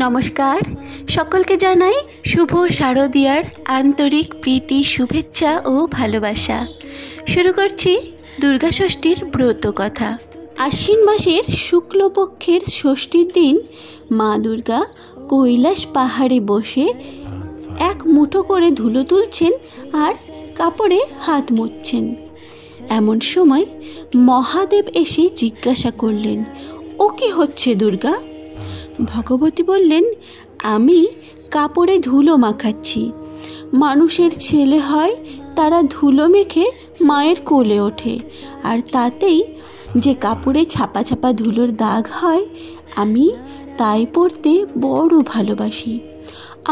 নমস্কার, সকলকে জানাই শুভ শারদীয়ার আন্তরিক প্রীতি, শুভেচ্ছা ও ভালোবাসা। শুরু করছি দুর্গা ষষ্ঠীর ব্রত কথা। আশ্বিন মাসের শুক্লপক্ষের ষষ্ঠীর দিন মা দুর্গা কৈলাস পাহাড়ে বসে এক মুঠো করে ধুলো তুলছেন আর কাপড়ে হাত মুছছেন। এমন সময় মহাদেব এসে জিজ্ঞাসা করলেন, ও কি হচ্ছে দুর্গা? ভগবতী বললেন, আমি কাপড়ে ধুলো মাখাচ্ছি। মানুষের ছেলে হয়, তারা ধুলো মেখে মায়ের কোলে ওঠে, আর তাতেই যে কাপড়ে ছাপা ছাপা ধুলোর দাগ হয়, আমি তাই পরতে বড় ভালোবাসি।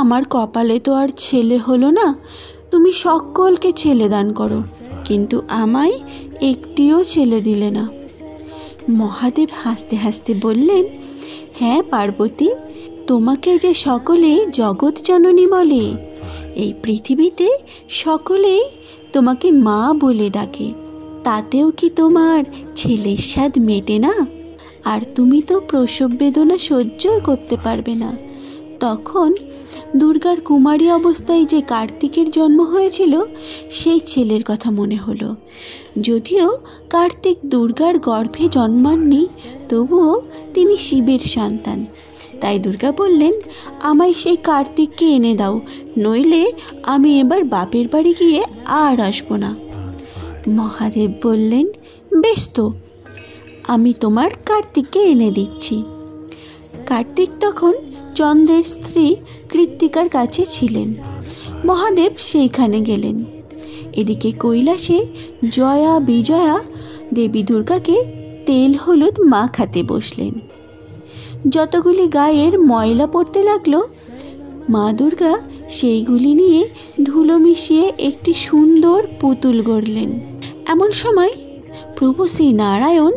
আমার কপালে তো আর ছেলে হলো না, তুমি সকলকে ছেলে দান করো, কিন্তু আমায় একটিও ছেলে দিলে না। মহাদেব হাসতে হাসতে বললেন, হ্যাঁ পার্বতী, তোমাকে যে সকলে জগৎ জননী বলে, এই পৃথিবীতে সকলেই তোমাকে মা বলে ডাকে, তাতেও কি তোমার ছেলের স্বাদ মেটে না? আর তুমি তো প্রসব বেদনা সহ্য করতে পারবে না। তখন দুর্গার কুমারী অবস্থায় যে কার্তিকের জন্ম হয়েছিল, সেই ছেলের কথা মনে হলো। যদিও কার্তিক দুর্গার গর্ভে জন্মাননি, তবুও তিনি শিবের সন্তান। তাই দুর্গা বললেন, আমায় সেই কার্তিককে এনে দাও, নইলে আমি এবার বাপের বাড়ি গিয়ে আর আসবো না। মহাদেব বললেন, বেশ তো, আমি তোমার কার্তিককে এনে দিচ্ছি। কার্তিক তখন চন্দ্রের স্ত্রী কৃত্তিকার কাছে ছিলেন। মহাদেব সেইখানে গেলেন। এদিকে কৈলাসে জয়া বিজয়া দেবী দুর্গাকে তেল হলুদ মাখাতে বসলেন। যতগুলি গায়ের ময়লা পড়তে লাগলো, মা দুর্গা সেইগুলি নিয়ে ধুলো মিশিয়ে একটি সুন্দর পুতুল গড়লেন। এমন সময় প্রভু শ্রী নারায়ণ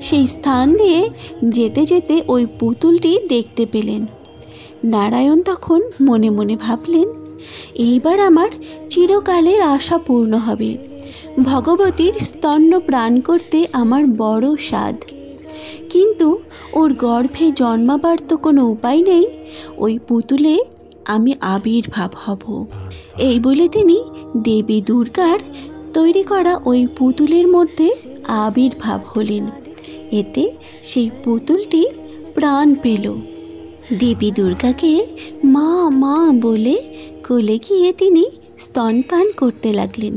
সেই স্থান দিয়ে যেতে যেতে ওই পুতুলটি দেখতে পেলেন। নারায়ণ তখন মনে মনে ভাবলেন, এইবার আমার চিরকালের আশা পূর্ণ হবে। ভগবতীর স্তন্য প্রাণ করতে আমার বড় স্বাদ, কিন্তু ওর গর্ভে জন্মাবার তো কোনো উপায় নেই, ওই পুতুলে আমি আবির্ভাব হব। এই বলে তিনি দেবী দুর্গার তৈরি করা ওই পুতুলের মধ্যে আবির্ভাব হলেন। এতে সেই পুতুলটি প্রাণ পেল। দেবী দুর্গাকে মা মা বলে কোলে গিয়ে তিনি স্তনপান করতে লাগলেন।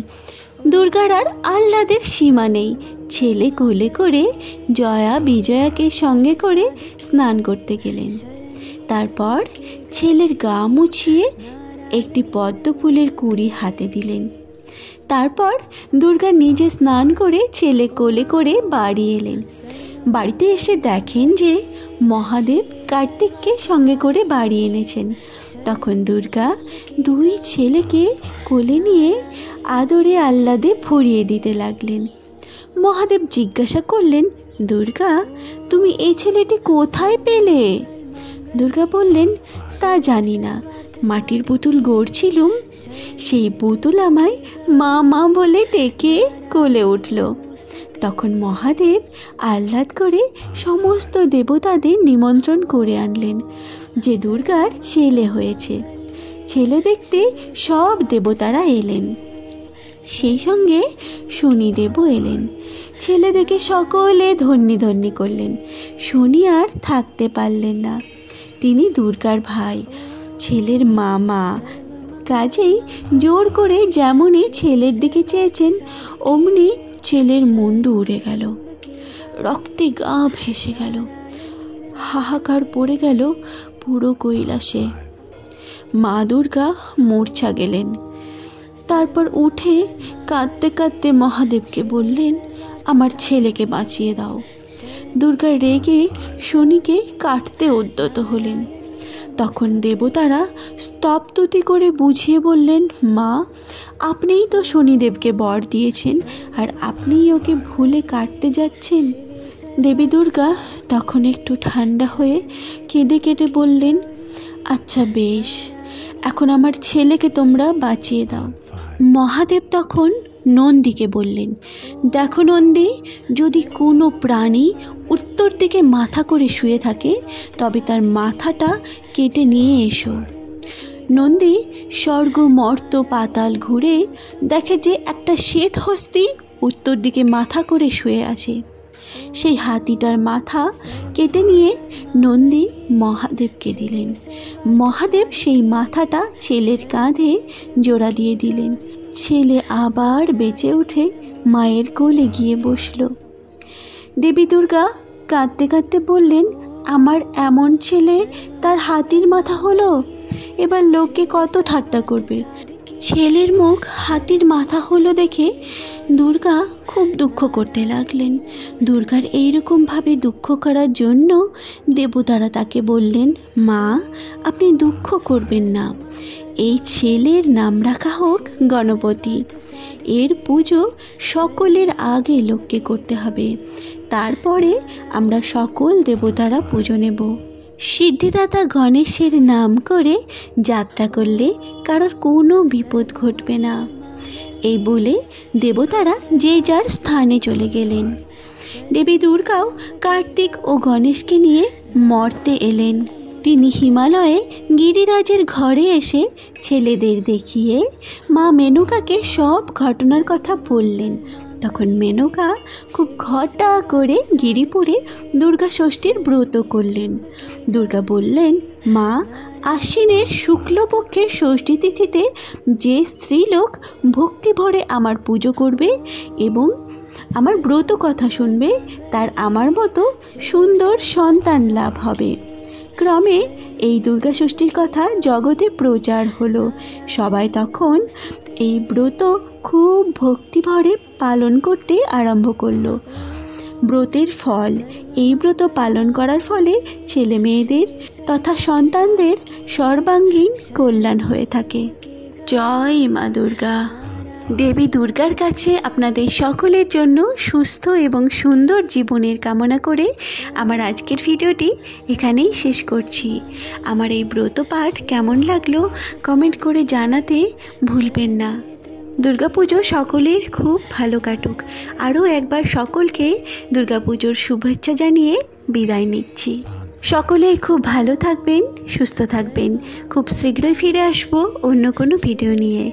দুর্গার আর আহ্লাদের সীমা নেই। ছেলে কোলে করে জয়া বিজয়াকে সঙ্গে করে স্নান করতে গেলেন। তারপর ছেলের গা মুছিয়ে একটি পদ্ম ফুলের কুঁড়ি হাতে দিলেন। তারপর দুর্গা নিজে স্নান করে ছেলে কোলে করে বাড়ি এলেন। বাড়িতে এসে দেখেন যে মহাদেব কার্তিককে সঙ্গে করে বাড়ি এনেছেন। তখন দুর্গা দুই ছেলেকে কোলে নিয়ে আদরে আহ্লাদে ভরিয়ে দিতে লাগলেন। মহাদেব জিজ্ঞাসা করলেন, দুর্গা, তুমি এই ছেলেটি কোথায় পেলে? দুর্গা বললেন, তা জানি না, মাটির পুতুল গড়ছিলুম, সেই পুতুল আমায় মা মা বলে ডেকে কোলে উঠল। তখন মহাদেব আহ্লাদ করে সমস্ত দেবতাদের নিমন্ত্রণ করে আনলেন যে দুর্গার ছেলে হয়েছে। ছেলে দেখতে সব দেবতারা এলেন, সেই সঙ্গে শনিদেবও এলেন। ছেলে দেখে সকলে ধন্যি ধন্যি করলেন। শনি আর থাকতে পারলেন না, তিনি দুর্গার ভাই, ছেলের মামা, কাজেই জোর করে যেমনই ছেলের দিকে চেয়েছেন, অমনি ছেলের মুন্ডু উড়ে গেল, রক্তে গা ভেসে গেল, হাহাকার পড়ে গেল পুরো কৈলাসে। মা দুর্গা মূর্ছা গেলেন। তারপর উঠে কাঁদতে কাঁদতে মহাদেবকে বললেন, আমার ছেলেকে বাঁচিয়ে দাও। দুর্গা রেগে শনিকে কাটতে উদ্যত হলেন। তখন দেবতারা স্তবতুতি করে বুঝিয়ে বললেন, মা, আপনিই তো শনিদেবকে বর দিয়েছেন, আর আপনিই ওকে ভুলে কাটতে যাচ্ছেন। দেবী দুর্গা তখন একটু ঠান্ডা হয়ে কেঁদে কেটে বললেন, আচ্ছা বেশ, এখন আমার ছেলেকে তোমরা বাঁচিয়ে দাও। মহাদেব তখন নন্দীকে বললেন, দেখো নন্দী, যদি কোনো প্রাণী উত্তর দিকে মাথা করে শুয়ে থাকে তবে তার মাথাটা কেটে নিয়ে এসো। নন্দী স্বর্গ মর্ত পাতাল ঘুরে দেখে যে একটা শ্বেত হস্তি উত্তর দিকে মাথা করে শুয়ে আছে। সেই হাতিটার মাথা কেটে নিয়ে নন্দী মহাদেবকে দিলেন। মহাদেব সেই মাথাটা ছেলের কাঁধে জোড়া দিয়ে দিলেন। ছেলে আবার বেঁচে উঠে মায়ের কোলে গিয়ে বসল। দেবী দুর্গা কাঁদতে কাঁদতে বললেন, আমার এমন ছেলে, তার হাতির মাথা হলো, এবার লোকে কত ঠাট্টা করবে। ছেলের মুখ হাতির মাথা হলো দেখে দুর্গা খুব দুঃখ করতে লাগলেন। দুর্গার এইরকমভাবে দুঃখ করার জন্য দেবতারা তাকে বললেন, মা আপনি দুঃখ করবেন না, এই ছেলের নাম রাখা হোক গণপতি। এর পুজো সকলের আগে লোককে করতে হবে, তারপরে আমরা সকল দেবতারা পুজো নেব। সিদ্ধিদাতা গণেশের নাম করে যাত্রা করলে কারোর কোনো বিপদ ঘটবে না। এই বলে দেবতারা যে যার স্থানে চলে গেলেন। দেবী দুর্গাও কার্তিক ও গণেশকে নিয়ে মর্তে এলেন। তিনি হিমালয়ে গিরিরাজের ঘরে এসে ছেলেদের দেখিয়ে মা মেনকাকে সব ঘটনার কথা বললেন। তখন মেনকা খুব ঘটা করে গিরিপুরে দুর্গা ষষ্ঠীর ব্রত করলেন। দুর্গা বললেন, মা আশ্বিনের শুক্লপক্ষের ষষ্ঠী তিথিতে যে স্ত্রীলোক ভক্তি ভরে আমার পুজো করবে এবং আমার ব্রত কথা শুনবে তার আমার মতো সুন্দর সন্তান লাভ হবে। ক্রমে এই দুর্গা ষষ্ঠীর কথা জগতে প্রচার হলো। সবাই তখন এই ব্রত খুব ভক্তি ভরে পালন করতে আরম্ভ করলো। ব্রতের ফল, এই ব্রত পালন করার ফলে ছেলে মেয়েদের তথা সন্তানদের সর্বাঙ্গীন কল্যাণ হয়ে থাকে। জয় মা দুর্গা। দেবী দুর্গার কাছে আপনাদের সকলের জন্য সুস্থ এবং সুন্দর জীবনের কামনা করে আমার আজকের ভিডিওটি এখানেই শেষ করছি। আমার এই ব্রত পাঠ কেমন লাগলো কমেন্ট করে জানাতে ভুলবেন না। দুর্গাপুজো সকলের খুব ভালো কাটুক। আরও একবার সকলকে দুর্গাপুজোর শুভেচ্ছা জানিয়ে বিদায় নিচ্ছি। সকলেই খুব ভালো থাকবেন, সুস্থ থাকবেন। খুব শীঘ্রই ফিরে আসবো অন্য কোনো ভিডিও নিয়ে।